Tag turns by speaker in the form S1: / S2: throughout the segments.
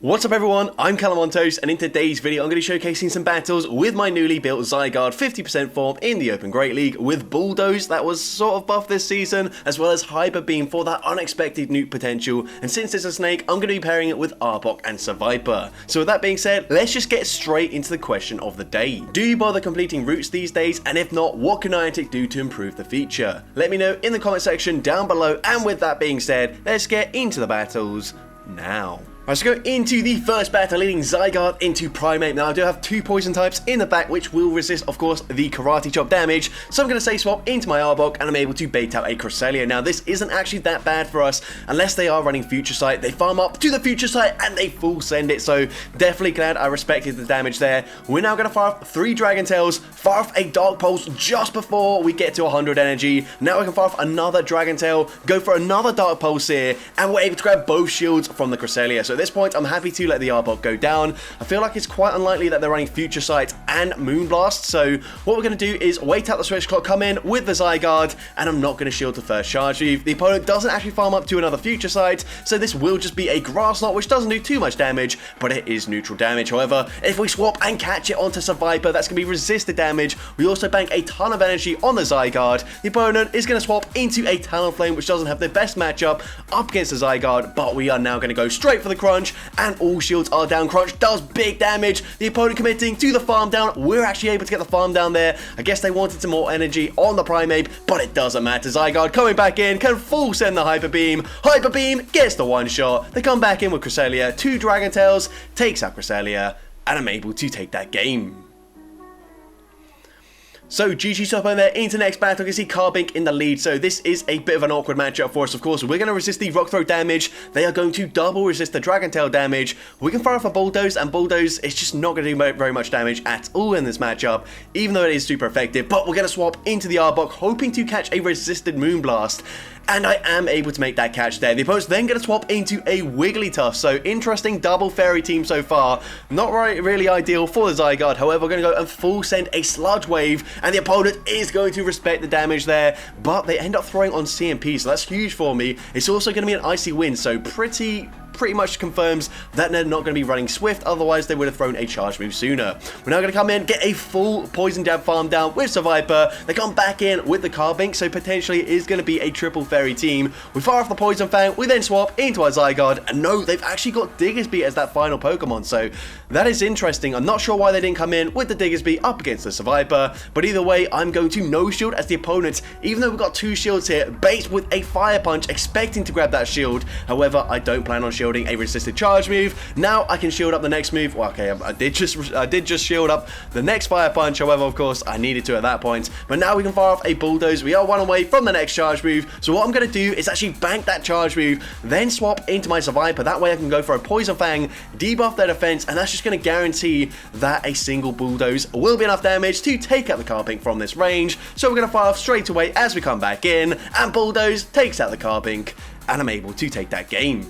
S1: What's up everyone, I'm CallumOnToast, and in today's video I'm going to be showcasing some battles with my newly built Zygarde 50% form in the Open Great League with Bulldoze that was sort of buffed this season, as well as Hyper Beam for that unexpected nuke potential, and since it's a snake I'm going to be pairing it with Arbok and Survivor. So with that being said, let's just get straight into the question of the day. Do you bother completing routes these days, and if not, what can Niantic do to improve the feature? Let me know in the comment section down below, and with that being said, let's get into the battles now. Let's go into the first battle, leading Zygarde into Primate. Now, I do have two poison types in the back, which will resist, of course, the Karate Chop damage. So I'm going to say swap into my Arbok, and I'm able to bait out a Cresselia. Now, this isn't actually that bad for us, unless they are running Future Sight. They farm up to the Future Sight, and they full send it. So definitely glad I respected the damage there. We're now going to fire off 3 Dragon Tails, fire off a Dark Pulse just before we get to 100 energy. Now I can fire off another Dragon Tail, go for another Dark Pulse here, and we're able to grab both shields from the Cresselia. So at this point, I'm happy to let the Arbok go down. I feel like it's quite unlikely that they're running Future Sight and Moonblast, so what we're going to do is wait out the switch clock, come in with the Zygarde, and I'm not going to shield the first charge move. The opponent doesn't actually farm up to another Future Sight, so this will just be a Grass Knot, which doesn't do too much damage, but it is neutral damage. However, if we swap and catch it onto Survivor, that's going to be resisted damage. We also bank a ton of energy on the Zygarde. The opponent is going to swap into a Talonflame, which doesn't have the best matchup up against the Zygarde, but we are now going to go straight for the Crunch, and all shields are down. Crunch does big damage. The opponent committing to the farm down. We're actually able to get the farm down there. I guess they wanted some more energy on the Primate, but it doesn't matter. Zygarde coming back in, can full send the Hyper Beam. Hyper Beam gets the one shot. They come back in with Cresselia, 2 Dragon Tails, takes out Cresselia, and I'm able to take that game. So GG top on there into next battle. You can see Carbink in the lead, so this is a bit of an awkward matchup for us. Of course, we're going to resist the Rock Throw damage. They are going to double resist the Dragon Tail damage. We can fire off a Bulldoze, and Bulldoze is just not going to do very much damage at all in this matchup, even though it is super effective. But we're going to swap into the Arbok, hoping to catch a resisted Moonblast. And I am able to make that catch there. The opponent's then going to swap into a Wigglytuff. So interesting double fairy team so far. Not really ideal for the Zygarde. However, we're going to go and full send a Sludge Wave. And the opponent is going to respect the damage there. But they end up throwing on CMP. So that's huge for me. It's also going to be an Icy Wind. So pretty much confirms that they're not going to be running Swift, otherwise they would have thrown a charge move sooner. We're now going to come in, get a full Poison Jab farm down with Survivor. They come back in with the Carbink, so potentially it is going to be a triple fairy team. We fire off the Poison Fang, we then swap into our Zygarde, and no, they've actually got Diggersby as that final Pokemon, so that is interesting. I'm not sure why they didn't come in with the Diggersby up against the Survivor, but either way, I'm going to no shield as the opponent, even though we've got 2 shields here, baits with a Fire Punch, expecting to grab that shield. However, I don't plan on shielding a resisted charge move. Now I can shield up the next move. Well, okay, I did just shield up the next Fire Punch. However, of course, I needed to at that point. But now we can fire off a Bulldoze. We are one away from the next charge move. So what I'm going to do is actually bank that charge move, then swap into my Survivor. That way I can go for a Poison Fang, debuff their defense, and that's just going to guarantee that a single Bulldoze will be enough damage to take out the Carbink from this range. So we're going to fire off straight away as we come back in, and Bulldoze takes out the Carbink, and I'm able to take that game.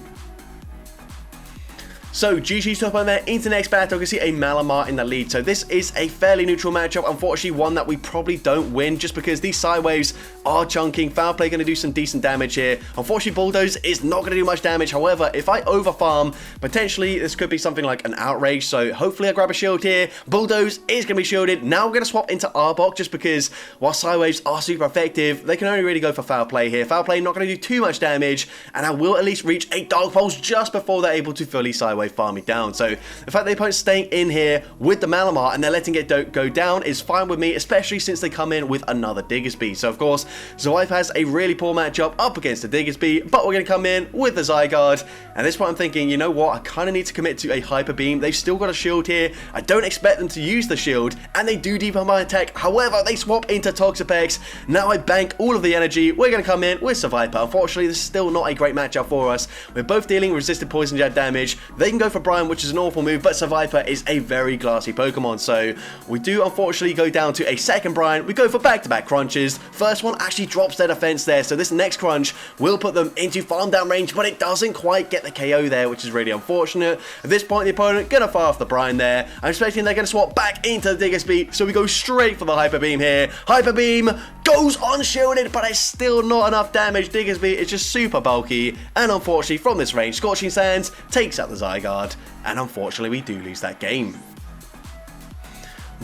S1: So GG's top on there into next battle. You can see a Malamar in the lead. So this is a fairly neutral matchup. Unfortunately, one that we probably don't win just because these side waves are chunking. Foul Play going to do some decent damage here. Unfortunately, Bulldoze is not going to do much damage. However, if I overfarm, potentially this could be something like an Outrage. So hopefully I grab a shield here. Bulldoze is going to be shielded. Now we're going to swap into Arbok just because while side waves are super effective, they can only really go for Foul Play here. Foul Play not going to do too much damage, and I will at least reach a Dark Pulse just before they're able to fully side wave farm me down. So the fact the opponent's staying in here with the Malamar and they're letting it go down is fine with me, especially since they come in with another Diggersby. So of course, Zoife has a really poor matchup up against the Diggersby, but we're going to come in with the Zygarde. And at this point I'm thinking, you know what, I kind of need to commit to a Hyper Beam. They've still got a shield here. I don't expect them to use the shield, and they do debuff my attack. However, they swap into Toxapex. Now I bank all of the energy. We're going to come in with Survivor. Unfortunately, this is still not a great matchup for us. We're both dealing resisted Poison Jab damage. They can go for Brian, which is an awful move, but Survivor is a very glassy Pokemon, so we do unfortunately go down to a second Brian. We go for back-to-back crunches. First one actually drops their defense there, so this next crunch will put them into farm down range, but it doesn't quite get the KO there, which is really unfortunate. At this point, the opponent gonna fire off the Brian there. I'm expecting they're gonna swap back into the Diggersby, so we go straight for the Hyper Beam here. Hyper Beam goes unshielded, but it's still not enough damage. Diggersby is just super bulky, and unfortunately from this range, Scorching Sands takes out the Zygarde, and unfortunately we do lose that game.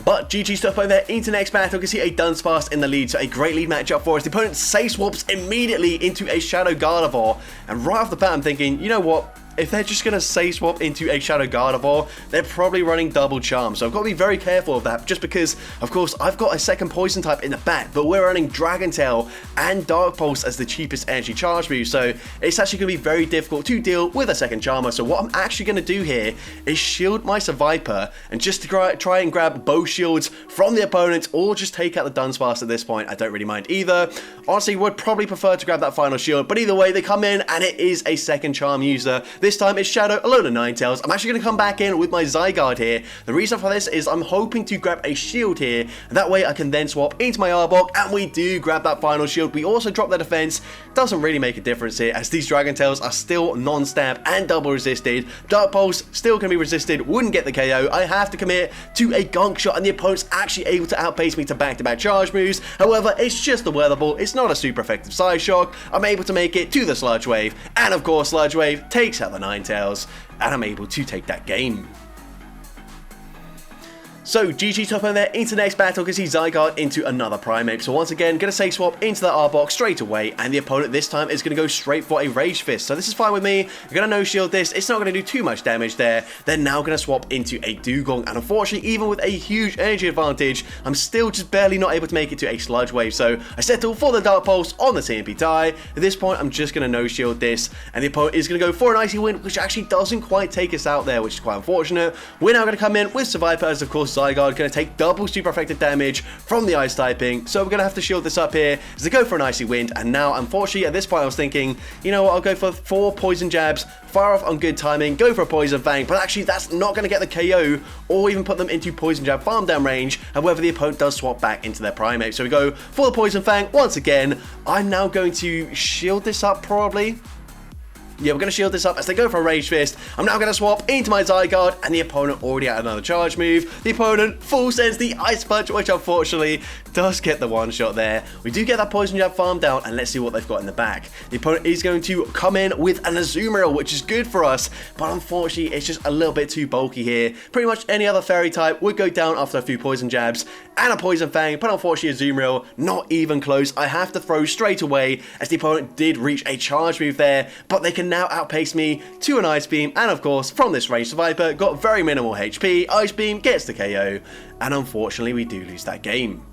S1: But GG's to opponent there into next battle. You can see a Dunsparce in the lead, so a great lead matchup for us. The opponent safe swaps immediately into a Shadow Gardevoir, and right off the bat I'm thinking, you know what? If they're just going to safe swap into a Shadow Gardevoir, they're probably running double charm. So I've got to be very careful of that, just because, of course, I've got a second poison type in the back, but we're running Dragon Tail and Dark Pulse as the cheapest energy charge move. So it's actually going to be very difficult to deal with a second Charmer. So what I'm actually going to do here is shield my Seviper, and just to try and grab both shields from the opponent, or just take out the Dunsparce at this point. I don't really mind either. Honestly, would probably prefer to grab that final shield, but either way, they come in, and it is a second charm user. This time it's Shadow, a load of Ninetales. I'm actually going to come back in with my Zygarde here. The reason for this is I'm hoping to grab a shield here, and that way I can then swap into my Arbok, and we do grab that final shield. We also drop the defense. Doesn't really make a difference here, as these Dragon Tails are still non-stab and double resisted. Dark Pulse still can be resisted, wouldn't get the KO. I have to commit to a Gunk Shot, and the opponent's actually able to outpace me to back-to-back charge moves. However, it's just a weatherball. It's not a super effective Side Shock. I'm able to make it to the Sludge Wave, and of course Sludge Wave takes out the Ninetales, and I'm able to take that game. So GG top end there into next battle. Can see Zygarde into another Primeape. So once again, gonna safe swap into that Arbok straight away, and the opponent this time is gonna go straight for a Rage Fist. So this is fine with me. You're gonna no shield this. It's not gonna do too much damage there. They're now gonna swap into a Dugong, and unfortunately, even with a huge energy advantage, I'm still just barely not able to make it to a Sludge Wave. So I settle for the Dark Pulse on the TMP tie. At this point, I'm just gonna no shield this, and the opponent is gonna go for an Icy Wind, which actually doesn't quite take us out there, which is quite unfortunate. We're now gonna come in with Seviper, as of course Zygarde going to take double super effective damage from the ice typing, so we're going to have to shield this up here as they go for an Icy Wind. And now unfortunately at this point I was thinking, you know what, I'll go for 4 poison jabs, fire off on good timing, go for a Poison Fang, but actually that's not going to get the KO or even put them into poison jab farm down range. However, the opponent does swap back into their Primeape, so we go for the Poison Fang once again. I'm now going to shield this up probably. Yeah, we're going to shield this up as they go for a Rage Fist. I'm now going to swap into my Zygarde, and the opponent already had another charge move. The opponent full sends the Ice Punch, which unfortunately does get the one shot there. We do get that Poison Jab farm down, and let's see what they've got in the back. The opponent is going to come in with an Azumarill, which is good for us, but unfortunately it's just a little bit too bulky here. Pretty much any other Fairy type would go down after a few Poison Jabs and a Poison Fang, but unfortunately Azumarill not even close. I have to throw straight away, as the opponent did reach a charge move there, but they can now outpace me to an Ice Beam, and of course from this range Viper got very minimal HP. Ice Beam gets the KO, and unfortunately we do lose that game.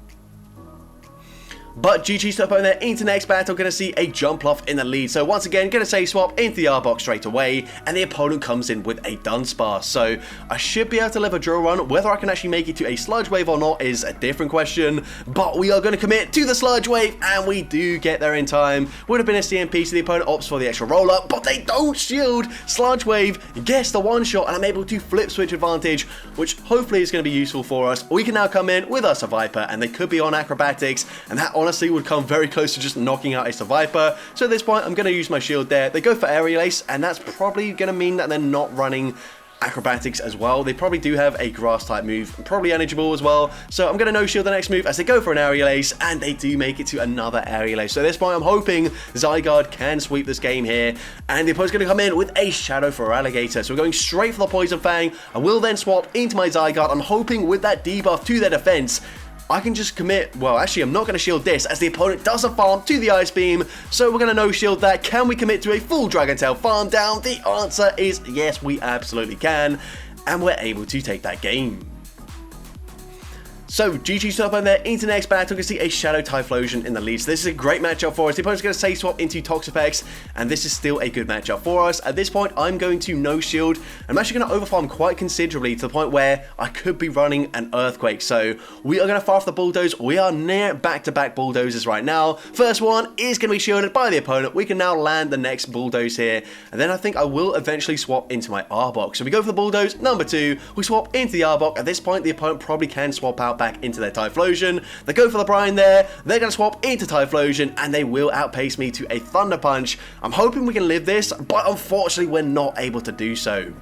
S1: But GG's to opponent there into next battle. Going to see a Jumpluff in the lead. So once again, going to safe swap into the Arbok straight away, and the opponent comes in with a Dunsparce. So I should be able to live a drill run. Whether I can actually make it to a Sludge Wave or not is a different question, but we are going to commit to the Sludge Wave, and we do get there in time. Would have been a CMP, so the opponent opts for the extra roll up, but they don't shield. Sludge Wave gets the one shot, and I'm able to flip switch advantage, which hopefully is going to be useful for us. We can now come in with our Viper, and they could be on Acrobatics, and that honestly would come very close to just knocking out a Viper. So at this point, I'm going to use my shield there. They go for Aerial Ace, and that's probably going to mean that they're not running Acrobatics as well. They probably do have a Grass type move, probably Energy Ball as well. So I'm going to no shield the next move as they go for an Aerial Ace, and they do make it to another Aerial Ace. So at this point, I'm hoping Zygarde can sweep this game here, and the opponent's going to come in with a Shadow for Alligator. So we're going straight for the Poison Fang. I will then swap into my Zygarde. I'm hoping with that debuff to their defense, I can just commit. Well, actually, I'm not going to shield this as the opponent does a farm to the Ice Beam. So we're going to no shield that. Can we commit to a full Dragon Tail farm down? The answer is yes, we absolutely can. And we're able to take that game. So GG's top end there into next battle. You can see a Shadow Typhlosion in the lead. So this is a great matchup for us. The opponent's going to safe swap into Toxapex, and this is still a good matchup for us. At this point, I'm going to no shield. I'm actually going to overfarm quite considerably to the point where I could be running an Earthquake. So we are going to fire off the Bulldoze. We are near back-to-back Bulldozers right now. First one is going to be shielded by the opponent. We can now land the next Bulldoze here, and then I think I will eventually swap into my Arbok. So we go for the Bulldoze. Number 2, we swap into the Arbok. At this point, the opponent probably can swap out back into their Typhlosion. They go for the Brine there. They're going to swap into Typhlosion, and they will outpace me to a Thunder Punch. I'm hoping we can live this, but unfortunately we're not able to do so.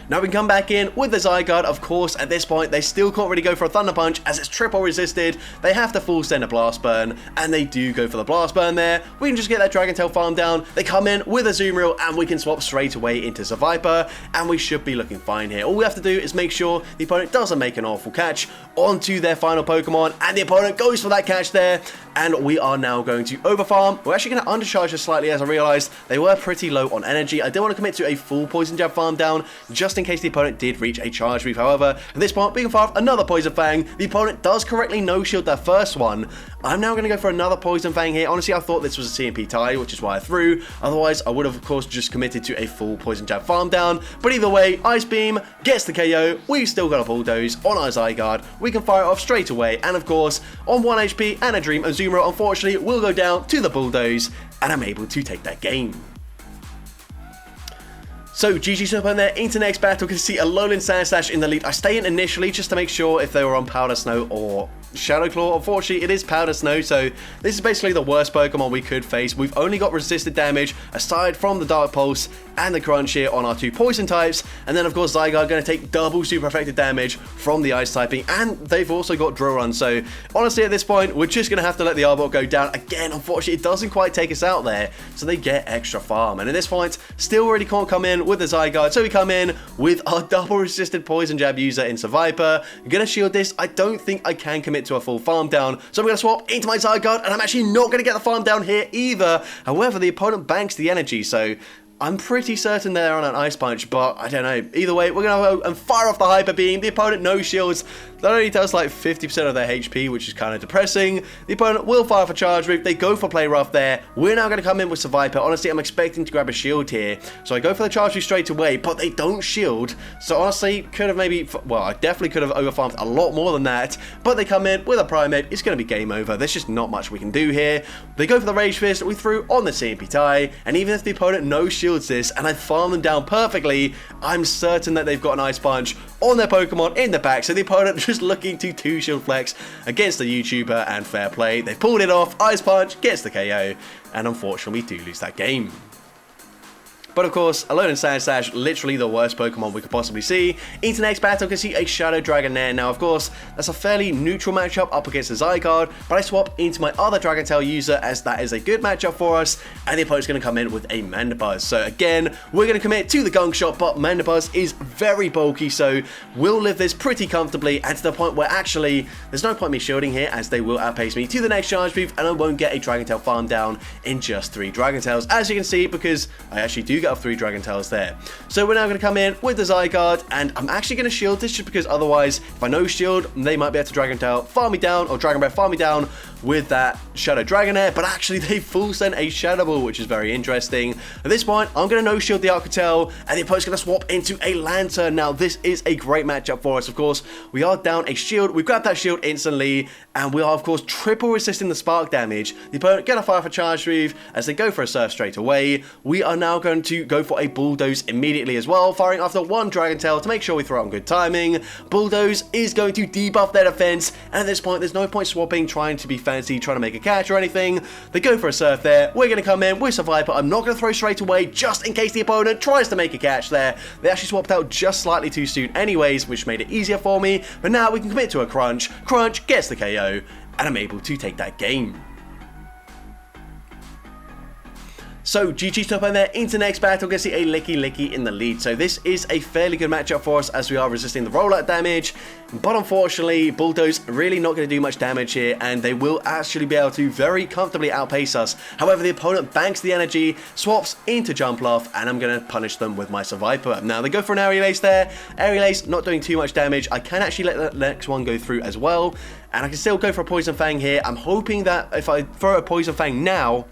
S1: Now we can come back in with the Zygarde. Of course, at this point, they still can't really go for a Thunder Punch as it's triple resisted. They have to full send a Blast Burn, and they do go for the Blast Burn there. We can just get that Dragon Tail farm down. They come in with a Azumarill, and we can swap straight away into Viper, and we should be looking fine here. All we have to do is make sure the opponent doesn't make an awful catch onto their final Pokemon, and the opponent goes for that catch there, and we are now going to overfarm. We're actually going to undercharge this slightly as I realized they were pretty low on energy. I didn't want to commit to a full Poison Jab farm down just in case the opponent did reach a Charge Move. However, at this point, we can farm another Poison Fang. The opponent does correctly no-shield their first one. I'm now going to go for another Poison Fang here. Honestly, I thought this was a CMP tie, which is why I threw. Otherwise, I would have, of course, just committed to a full Poison Jab farm down. But either way, Ice Beam gets the KO. We've still got a Bulldoze on our Zygarde. We can fire it off straight away. And of course, on 1 HP and a Dream, Azumarill, unfortunately, will go down to the Bulldoze. And I'm able to take that game. So, GG's up on there into next battle. Can see a Alolan Sandslash in the lead. I stay in initially just to make sure if they were on Powder Snow or Shadow Claw. Unfortunately, it is Powder Snow, so this is basically the worst Pokemon we could face. We've only got resisted damage aside from the Dark Pulse and the Crunch here on our 2 Poison types. And then, of course, Zygarde going to take double super effective damage from the Ice typing. And they've also got Drill Run. So, honestly, at this point, we're just going to have to let the Arbok go down. Again, unfortunately, it doesn't quite take us out there. So they get extra farm. And at this point, still really can't come in with the Zygarde. So we come in with our double resisted Poison Jab user into Viper. I'm going to shield this. I don't think I can commit to a full farm down. So I'm going to swap into my Zygarde. And I'm actually not going to get the farm down here either. However, the opponent banks the energy. So I'm pretty certain they're on an Ice Punch, but I don't know. Either way, we're going to go and fire off the Hyper Beam. The opponent no shields. That only does like 50% of their HP, which is kind of depressing. The opponent will fire for Charge Move. They go for Play Rough there. We're now going to come in with Viper. Honestly, I'm expecting to grab a shield here. So I go for the Charge Move straight away, but they don't shield. So honestly, could have maybe, well, I definitely could have overfarmed a lot more than that. But they come in with a Primate. It's going to be game over. There's just not much we can do here. They go for the Rage Fist. We threw on the CMP tie. And even if the opponent no shields this, and I farm them down perfectly, I'm certain that they've got an Ice Punch on their Pokemon in the back. So the opponent just looking to 2 shield flex against the YouTuber, and fair play. They pulled it off. Ice Punch gets the KO, and unfortunately we do lose that game. But of course, Alolan Sandslash, literally the worst Pokemon we could possibly see. Into next battle, can see a Shadow Dragonair. Now, of course, that's a fairly neutral matchup up against the Zygarde, but I swap into my other Dragon Tail user as that is a good matchup for us, and the opponent's going to come in with a Mandibuzz. So again, we're going to commit to the Gunk Shot, but Mandibuzz is very bulky, so we'll live this pretty comfortably, and to the point where actually, there's no point me shielding here, as they will outpace me to the next Charge Move, and I won't get a Dragon Tail farm down in just 3 Dragon Tails, as you can see, because I actually do get off 3 Dragon Tails there. So we're now going to come in with the Zygarde, and I'm actually going to shield this just because otherwise, if I no shield, they might be able to Dragon Tail farm me down, or Dragon Breath farm me down with that Shadow Dragonair, but actually they full send a Shadow Ball, which is very interesting. At this point, I'm going to no shield the Arcatel, and the opponent's going to swap into a Lantern. Now, this is a great matchup for us. Of course, we are down a shield. We grab that shield instantly, and we are, of course, triple resisting the spark damage. The opponent get a fire for Charge Move as they go for a Surf straight away. We are now going to go for a Bulldoze immediately as well, firing after 1 Dragon Tail to make sure we throw on good timing. Bulldoze is going to debuff their defense, and at this point, there's no point swapping, trying to be fancy, trying to make a catch or anything. They go for a Surf there. We're going to come in with Viper. I'm not going to throw straight away, just in case the opponent tries to make a catch there. They actually swapped out just slightly too soon anyways, which made it easier for me, but now we can commit to a Crunch. Crunch gets the KO, and I'm able to take that game. So, GG's top end there, into next battle, gonna see a Licky in the lead. So this is a fairly good matchup for us as we are resisting the rollout damage. But unfortunately, Bulldoze really not going to do much damage here, and they will actually be able to very comfortably outpace us. However, the opponent banks the energy, swaps into Jump Off, and I'm going to punish them with my Viper. Now, they go for an Aerial Ace there. Aerial Ace not doing too much damage. I can actually let the next one go through as well, and I can still go for a Poison Fang here. I'm hoping that if I throw a Poison Fang now,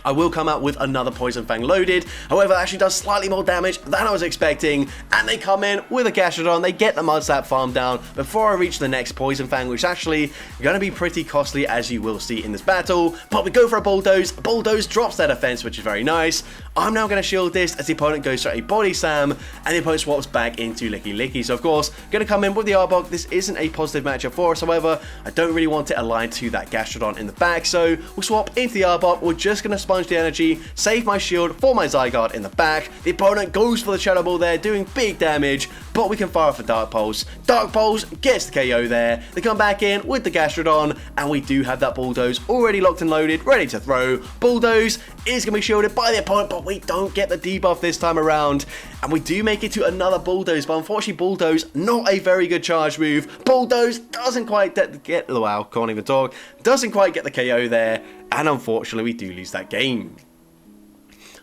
S1: I will come out with another Poison Fang loaded. However, it actually does slightly more damage than I was expecting. And they come in with a Gastrodon. They get the Mud Slap farm down before I reach the next Poison Fang, which is actually going to be pretty costly, as you will see in this battle. But we go for a Bulldoze. Bulldoze drops their defense, which is very nice. I'm now going to shield this as the opponent goes for a Body Slam, and the opponent swaps back into Licky. So, of course, going to come in with the Arbok. This isn't a positive matchup for us. However, I don't really want it aligned to that Gastrodon in the back. So, we'll swap into the Arbok. We're just going to sponge the energy, save my shield for my Zygarde in the back. The opponent goes for the Shadow Ball there, doing big damage, but we can fire off a Dark Pulse. Dark Pulse gets the KO there. They come back in with the Gastrodon, and we do have that Bulldoze already locked and loaded, ready to throw. Bulldoze is going to be shielded by the opponent, but we don't get the debuff this time around. And we do make it to another Bulldoze, but unfortunately Bulldoze, not a very good charge move. Bulldoze doesn't quite get, wow, can't even talk, doesn't quite get the KO there, and unfortunately we do lose that game.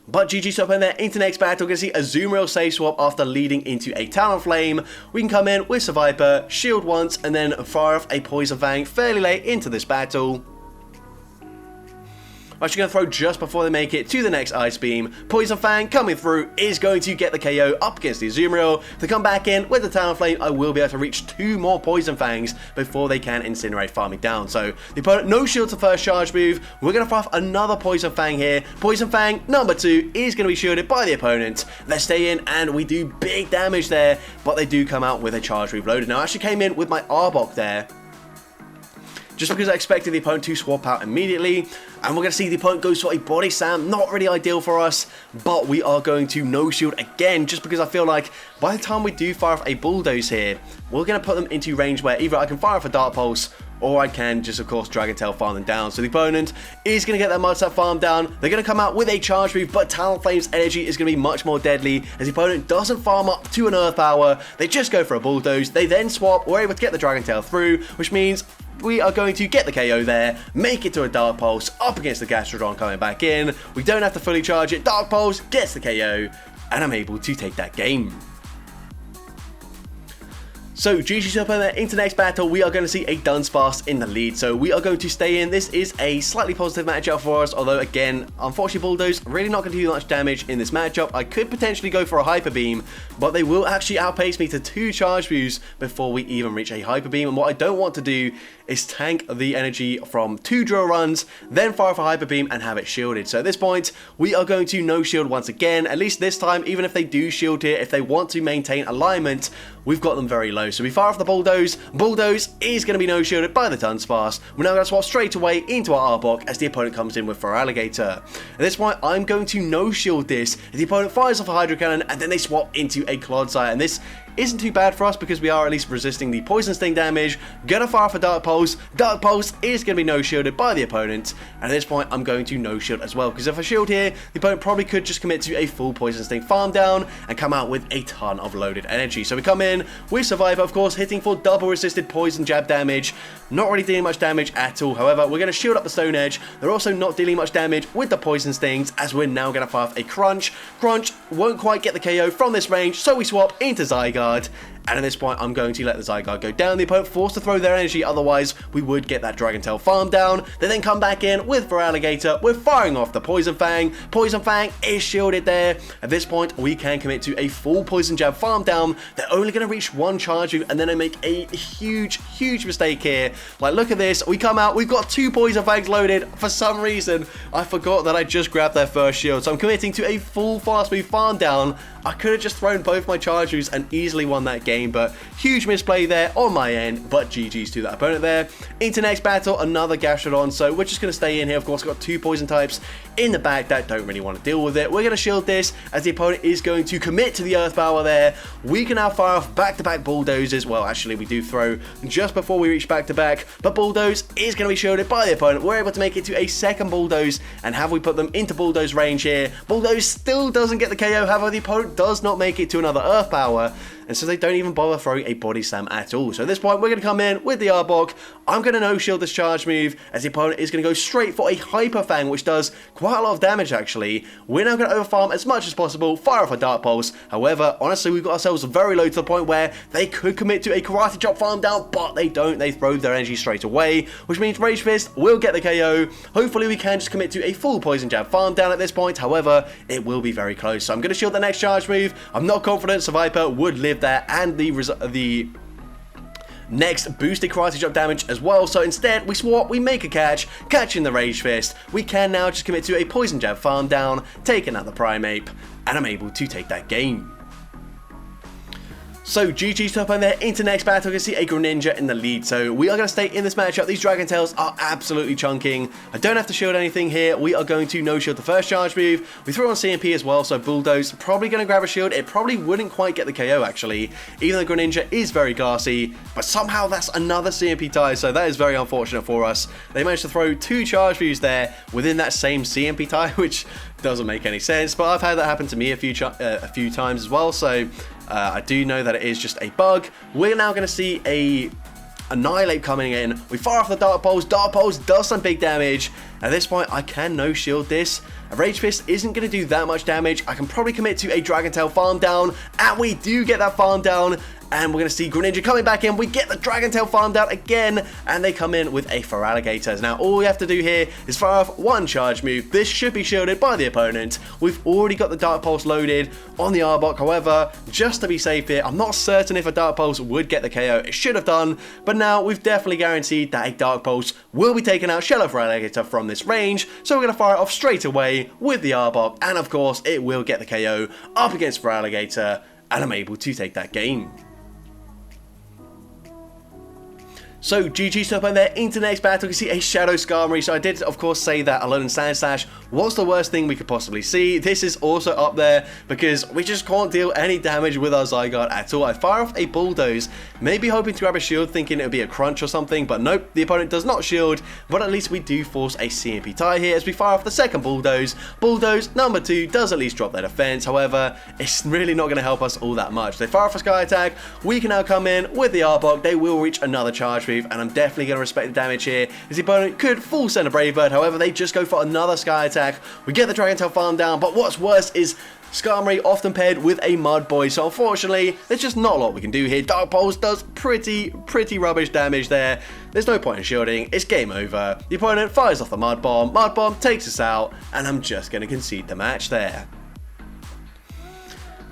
S1: But GG swap in there into next battle. We're going to see a Azumarill save swap after leading into a Talonflame. We can come in with Survivor, shield once, and then fire off a Poison Fang fairly late into this battle. I'm actually going to throw just before they make it to the next Ice Beam. Poison Fang coming through is going to get the KO up against the Azumarill. If they come back in with the Talonflame, I will be able to reach 2 more Poison Fangs before they can Incinerate, farming down. So the opponent, no shield to first charge move. We're going to fire off another Poison Fang here. Poison Fang number 2 is going to be shielded by the opponent. They stay in and we do big damage there, but they do come out with a charge move loaded. Now I actually came in with my Arbok there, just because I expected the opponent to swap out immediately. And we're going to see the opponent goes for a Body Slam. Not really ideal for us, but we are going to no shield again, just because I feel like by the time we do fire off a Bulldoze here, we're going to put them into range where either I can fire off a Dark Pulse, or I can just, of course, Dragon Tail farm them down. So the opponent is going to get that Mud Slap farm down. They're going to come out with a charge move, but Talonflame's energy is going to be much more deadly, as the opponent doesn't farm up to an Earth Power. They just go for a Bulldoze. They then swap. We're able to get the Dragon Tail through, which means we are going to get the KO there, make it to a Dark Pulse up against the Gastrodon coming back in. We don't have to fully charge it. Dark Pulse gets the KO, and I'm able to take that game. So GG Super there into next battle, we are going to see a Dunsparce in the lead. So we are going to stay in. This is a slightly positive matchup for us, although again, unfortunately Bulldoze really not going to do much damage in this matchup. I could potentially go for a Hyper Beam, but they will actually outpace me to 2 charge moves before we even reach a Hyper Beam. And what I don't want to do is tank the energy from 2 drill runs, then fire for Hyper Beam and have it shielded. So at this point, we are going to no shield once again. At least this time, even if they do shield here, if they want to maintain alignment, we've got them very low. So we fire off the Bulldoze. Bulldoze is going to be no shielded by the Dunsparce. We're now going to swap straight away into our Arbok as the opponent comes in with Feraligatr. At this point, I'm going to no shield this as the opponent fires off a Hydro Cannon and then they swap into a Clodsire. And this isn't too bad for us because we are at least resisting the Poison Sting damage. Gonna fire for Dark Pulse. Dark Pulse is going to be no shielded by the opponent. And at this point, I'm going to no shield as well, because if I shield here, the opponent probably could just commit to a full Poison Sting farm down and come out with a ton of loaded energy. So we come in with Survivor, of course, hitting for double resisted Poison Jab damage. Not really dealing much damage at all. However, we're going to shield up the Stone Edge. They're also not dealing much damage with the Poison Stings, as we're now going to fire off a Crunch. Crunch won't quite get the KO from this range, so we swap into Zygarde. And at this point, I'm going to let the Zygarde go down. The opponent forced to throw their energy, otherwise we would get that Dragon Tail farm down. They then come back in with Feraligatr. We're firing off the Poison Fang. Poison Fang is shielded there. At this point, we can commit to a full Poison Jab farm down. They're only going to reach 1 charge move, and then they make a huge mistake here. Like, look at this. We come out, we've got 2 Poison Fangs loaded. For some reason, I forgot that I just grabbed their first shield. So I'm committing to a full fast move farm down. I could have just thrown both my charge moves and easily won that game, but huge misplay there on my end, but GG's to that opponent there. Into next battle, another Gastrodon, so we're just going to stay in here. Of course, got 2 poison types in the back that don't really want to deal with it. We're going to shield this as the opponent is going to commit to the Earth Power there. We can now fire off back-to-back Bulldozers. Well, actually, we do throw just before we reach back-to-back, but Bulldoze is going to be shielded by the opponent. We're able to make it to a second Bulldoze, and have we put them into Bulldoze range here? Bulldoze still doesn't get the KO, however, the opponent does not make it to another Earth Power, and so they don't even bother throwing a Body Slam at all. So at this point, we're going to come in with the Arbok. I'm going to no-shield this charge move, as the opponent is going to go straight for a Hyper Fang, which does quite a lot of damage, actually. We're now going to overfarm as much as possible, fire off a Dark Pulse. However, honestly, we've got ourselves very low to the point where they could commit to a Karate Chop farm down, but they don't. They throw their energy straight away, which means Rage Fist will get the KO. Hopefully, we can just commit to a full Poison Jab farm down at this point. However, it will be very close. So I'm going to shield the next charge move. I'm not confident Survivor would live there, and the next boosted Karate Chop damage as well. So instead, we swap, we make a catching the Rage Fist. We can now just commit to a Poison Jab farm down, taking out the Primeape, and I'm able to take that game. So GG's top on there. Into next battle, you can see a Greninja in the lead. So we are going to stay in this matchup. These Dragon Tails are absolutely chunking. I don't have to shield anything here. We are going to no shield the first charge move. We throw on CMP as well, so Bulldoze probably going to grab a shield. It probably wouldn't quite get the KO actually, even though Greninja is very glassy, but somehow that's another CMP tie, so that is very unfortunate for us. They managed to throw 2 charge moves there within that same CMP tie, which doesn't make any sense, but I've had that happen to me a few times as well, so I do know that it is just a bug. We're now going to see a Annihilate coming in. We fire off the Dark Pulse. Dark Pulse does some big damage. At this point, I can no shield this. A Rage Fist isn't going to do that much damage. I can probably commit to a Dragon Tail farm down, and we do get that farm down. And we're going to see Greninja coming back in. We get the Dragon Tail farm down again, and they come in with a Feraligatr. Now, all we have to do here is fire off 1 charge move. This should be shielded by the opponent. We've already got the Dark Pulse loaded on the Arbok. However, just to be safe here, I'm not certain if a Dark Pulse would get the KO. It should have done, but now we've definitely guaranteed that a Dark Pulse will be taking out Shello Feraligatr from this range. So we're going to fire it off straight away with the Arbok, and of course, it will get the KO up against Feraligatr, and I'm able to take that game. So GG's top end there. Into next battle, you can see a Shadow Skarmory. So I did of course say that Alolan Sandslash was the worst thing we could possibly see. This is also up there because we just can't deal any damage with our Zygarde at all. I fire off a Bulldoze, maybe hoping to grab a shield, thinking it would be a crunch or something, but nope, the opponent does not shield, but at least we do force a CMP tie here as we fire off the second Bulldoze. Bulldoze number 2 does at least drop their defense, however, it's really not going to help us all that much. They fire off a Sky Attack, we can now come in with the Arbok, they will reach another charge move, and I'm definitely going to respect the damage here, as the opponent could full send a Brave Bird, however, they just go for another Sky Attack. We get the Dragon Tail farm down, but what's worse is Skarmory often paired with a Mud Boy, so unfortunately, there's just not a lot we can do here. Dark Pulse does pretty rubbish damage there. There's no point in shielding, it's game over. The opponent fires off the Mud Bomb takes us out, and I'm just going to concede the match there.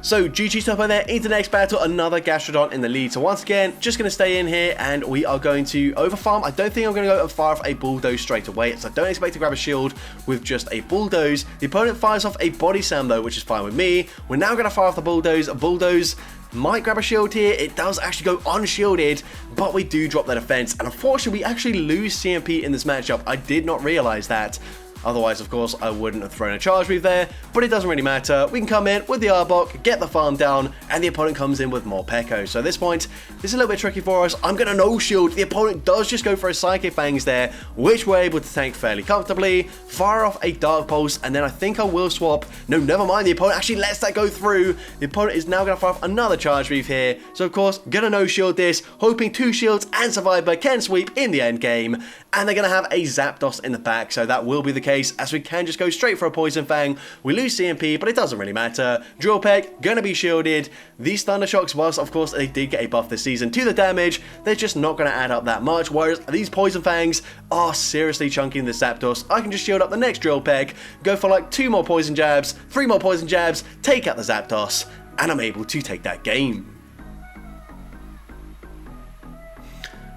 S1: So GG's top there. Into the next battle, another Gastrodon in the lead. So once again, just going to stay in here and we are going to overfarm. I don't think I'm going to go and fire off a Bulldoze straight away, so I don't expect to grab a shield with just a Bulldoze. The opponent fires off a Body Slam though, which is fine with me. We're now going to fire off the Bulldoze. Bulldoze might grab a shield here. It does actually go unshielded, but we do drop their defense. And unfortunately, we actually lose CMP in this matchup. I did not realize that. Otherwise, of course, I wouldn't have thrown a charge move there, but it doesn't really matter. We can come in with the Arbok, get the farm down, and the opponent comes in with more Pekko. So at this point, this is a little bit tricky for us. I'm going to no shield. The opponent does just go for a Psychic Fangs there, which we're able to tank fairly comfortably. Fire off a Dark Pulse, and then I think I will swap. No, never mind. The opponent actually lets that go through. The opponent is now going to fire off another charge move here. So of course, going to no shield this, hoping 2 shields and Survivor can sweep in the end game. And they're going to have a Zapdos in the back, so that will be the case, as we can just go straight for a Poison Fang. We lose CMP, but it doesn't really matter. Drill Peck, going to be shielded. These Thunder Shocks, whilst of course they did get a buff this season to the damage, they're just not going to add up that much, whereas these Poison Fangs are seriously chunking the Zapdos. I can just shield up the next Drill Peck, go for like 2 more Poison Jabs, 3 more Poison Jabs, take out the Zapdos, and I'm able to take that game.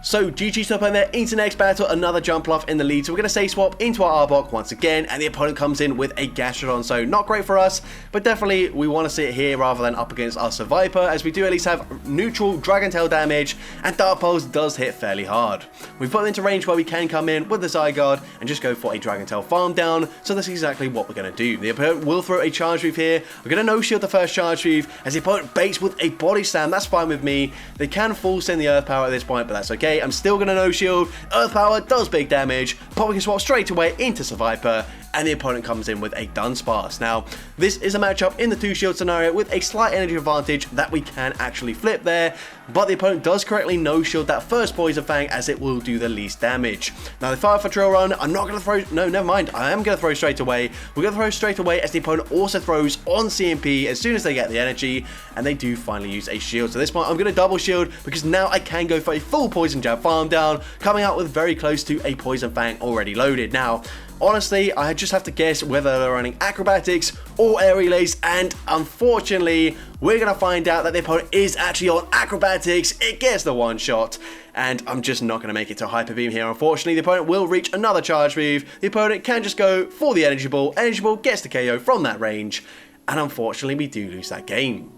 S1: So GG's top end there. Into next battle, another Jumpluff in the lead. So we're going to say swap into our Arbok once again, and the opponent comes in with a Gastrodon. So not great for us, but definitely we want to sit here rather than up against our Survivor, as we do at least have neutral Dragon Tail damage, and Dark Pulse does hit fairly hard. We've put into range where we can come in with the Zygarde and just go for a Dragon Tail farm down, so that's exactly what we're going to do. The opponent will throw a charge move here. We're going to no shield the first charge move, as the opponent baits with a Body Slam. That's fine with me. They can full send the Earth Power at this point, but that's okay. I'm still going to no shield. Earth Power does big damage, but we can swap straight away into Survivor, and the opponent comes in with a Dunsparce. Now, this is a matchup in the 2 shield scenario with a slight energy advantage that we can actually flip there, but the opponent does correctly no shield that first Poison Fang, as it will do the least damage. Now, they fire for Drill Run. I'm not going to throw, no, never mind. I am going to throw straight away. We're going to throw straight away, as the opponent also throws on CMP as soon as they get the energy, and they do finally use a shield. So at this point, I'm going to double shield, because now I can go for a full Poison Jab farm down, coming out with very close to a Poison Fang already loaded. Now, honestly, I just have to guess whether they're running Acrobatics or Air Relays, and unfortunately, we're going to find out that the opponent is actually on Acrobatics. It gets the one shot, and I'm just not going to make it to Hyper Beam here, unfortunately. The opponent will reach another charge move. The opponent can just go for the Energy Ball. Energy Ball gets the KO from that range, and unfortunately, we do lose that game.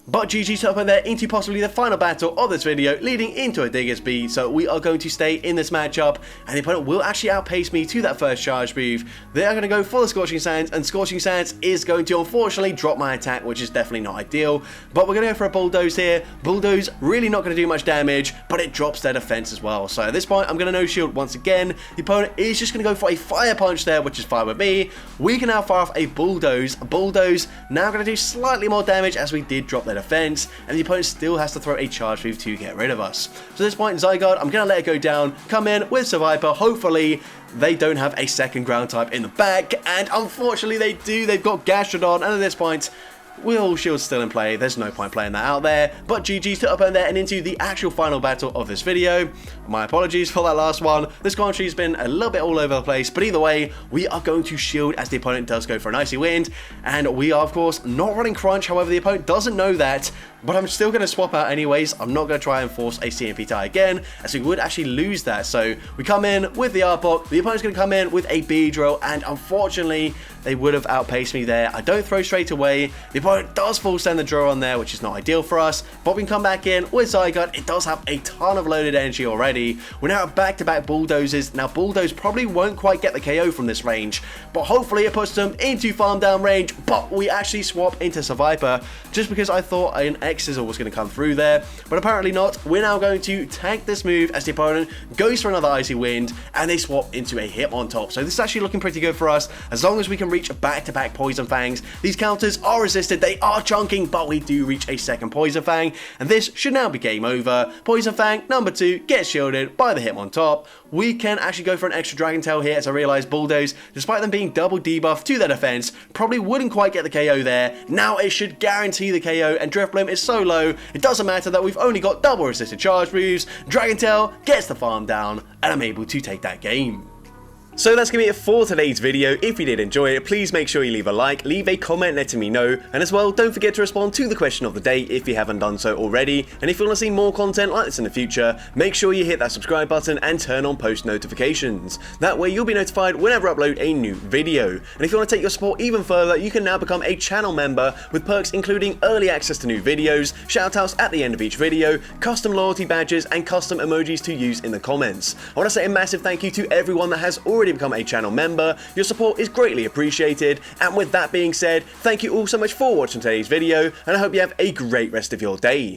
S1: But GG to up there into possibly the final battle of this video, leading into a Digger's Beat. So we are going to stay in this matchup, and the opponent will actually outpace me to that first charge move. They are going to go for the Scorching Sands, and Scorching Sands is going to unfortunately drop my attack, which is definitely not ideal. But we're going to go for a Bulldoze here. Bulldoze really not going to do much damage, but it drops their defense as well. So at this point, I'm going to no shield once again. The opponent is just going to go for a Fire Punch there, which is fine with me. We can now fire off a Bulldoze. Bulldoze now going to do slightly more damage as we did drop their defense, and the opponent still has to throw a charge move to get rid of us. So at this point, Zygarde, I'm going to let it go down, come in with Survivor. Hopefully they don't have a second ground type in the back, and unfortunately they do. They've got Gastrodon, and at this point, Will Shield's still in play. There's no point playing that out there. But GG's to up and there and into the actual final battle of this video. My apologies for that last one. This commentary has been a little bit all over the place. But either way, we are going to shield as the opponent does go for an Icy Wind. And we are, of course, not running Crunch. However, the opponent doesn't know that. But I'm still going to swap out anyways. I'm not going to try and force a CMP tie again, as we would actually lose that. So we come in with the Arbok. The opponent's going to come in with a Beedrill. And unfortunately, they would have outpaced me there. I don't throw straight away. The opponent does full send the draw on there, which is not ideal for us. But we can come back in with Zygarde. It does have a ton of loaded energy already. We're now at back-to-back Bulldozes. Now, Bulldoze probably won't quite get the KO from this range, but hopefully it puts them into farm down range. But we actually swap into Survivor just because I thought an X-Sizzle was going to come through there, but apparently not. We're now going to tank this move as the opponent goes for another Icy Wind, and they swap into a Hitmontop. So this is actually looking pretty good for us, as long as we can reach back-to-back Poison Fangs. These counters are resisted, they are chunking, but we do reach a second Poison Fang, and this should now be game over. Poison Fang number 2 gets shielded by the Hitmontop. We can actually go for an extra Dragon Tail here, as I realize Bulldoze, despite them being double debuff to their defense, probably wouldn't quite get the KO there. Now it should guarantee the KO, and Drifblim is so low, it doesn't matter that we've only got double resisted charge moves. Dragon Tail gets the farm down, and I'm able to take that game. So that's going to be it for today's video. If you did enjoy it, please make sure you leave a like, leave a comment letting me know, and as well, don't forget to respond to the question of the day if you haven't done so already. And if you want to see more content like this in the future, make sure you hit that subscribe button and turn on post notifications. That way you'll be notified whenever I upload a new video. And if you want to take your support even further, you can now become a channel member with perks including early access to new videos, shoutouts at the end of each video, custom loyalty badges, and custom emojis to use in the comments. I want to say a massive thank you to everyone that has already become a channel member. Your support is greatly appreciated, and with that being said, thank you all so much for watching today's video, and I hope you have a great rest of your day.